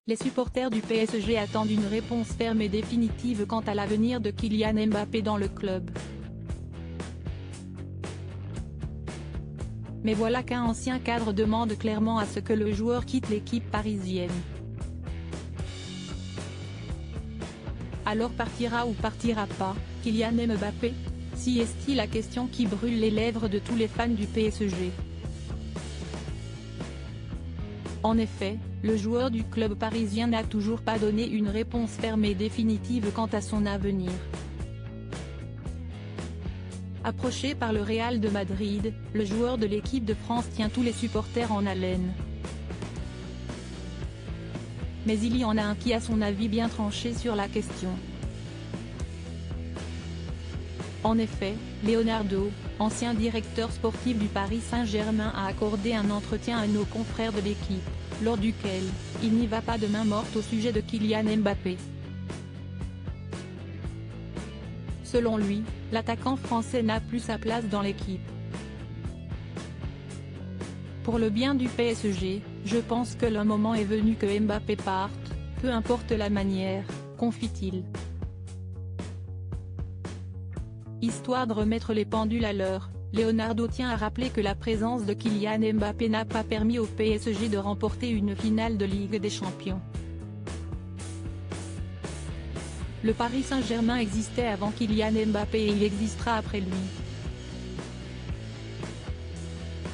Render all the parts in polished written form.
Les supporters du PSG attendent une réponse ferme et définitive quant à l'avenir de Kylian Mbappé dans le club. Mais voilà qu'un ancien cadre demande clairement à ce que le joueur quitte l'équipe parisienne. Alors partira ou partira pas, Kylian Mbappé? Si est-il la question qui brûle les lèvres de tous les fans du PSG. En effet, le joueur du club parisien n'a toujours pas donné une réponse ferme et définitive quant à son avenir. Approché par le Real de Madrid, le joueur de l'équipe de France tient tous les supporters en haleine. Mais il y en a un qui a son avis bien tranché sur la question. En effet, Leonardo, ancien directeur sportif du Paris Saint-Germain, a accordé un entretien à nos confrères de l'équipe, lors duquel il n'y va pas de main morte au sujet de Kylian Mbappé. Selon lui, l'attaquant français n'a plus sa place dans l'équipe. Pour le bien du PSG, je pense que le moment est venu que Mbappé parte, peu importe la manière, confie-t-il. Histoire de remettre les pendules à l'heure, Leonardo tient à rappeler que la présence de Kylian Mbappé n'a pas permis au PSG de remporter une finale de Ligue des Champions. Le Paris Saint-Germain existait avant Kylian Mbappé et il existera après lui.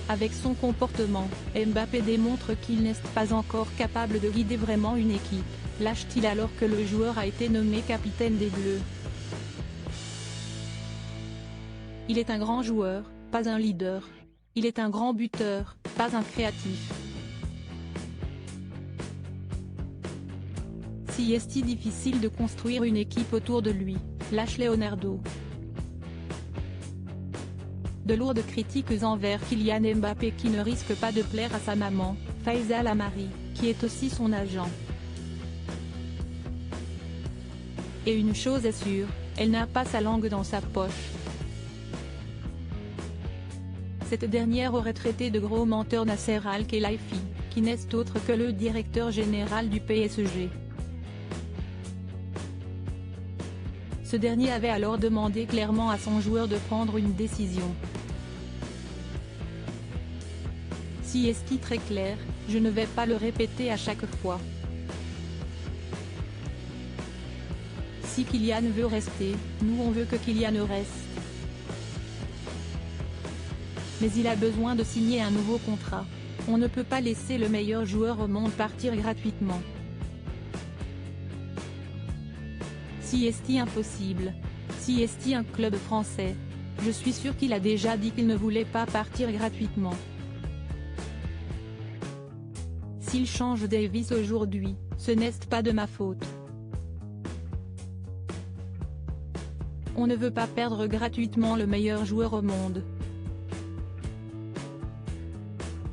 Avec son comportement, Mbappé démontre qu'il n'est pas encore capable de guider vraiment une équipe, lâche-t-il alors que le joueur a été nommé capitaine des Bleus. Il est un grand joueur, pas un leader. Il est un grand buteur, pas un créatif. Si est difficile de construire une équipe autour de lui, lâche Leonardo. De lourdes critiques envers Kylian Mbappé qui ne risque pas de plaire à sa maman, Faiza Lamari, qui est aussi son agent. Et une chose est sûre, elle n'a pas sa langue dans sa poche. Cette dernière aurait traité de gros menteur Nasser Al-Khelaifi, qui n'est autre que le directeur général du PSG. Ce dernier avait alors demandé clairement à son joueur de prendre une décision. Si est très clair, je ne vais pas le répéter à chaque fois. Si Kylian veut rester, nous on veut que Kylian reste. Mais il a besoin de signer un nouveau contrat. On ne peut pas laisser le meilleur joueur au monde partir gratuitement. Si est impossible. Si est un club français. Je suis sûr qu'il a déjà dit qu'il ne voulait pas partir gratuitement. S'il change Davis aujourd'hui, ce n'est pas de ma faute. On ne veut pas perdre gratuitement le meilleur joueur au monde.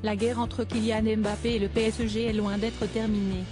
La guerre entre Kylian Mbappé et le PSG est loin d'être terminée.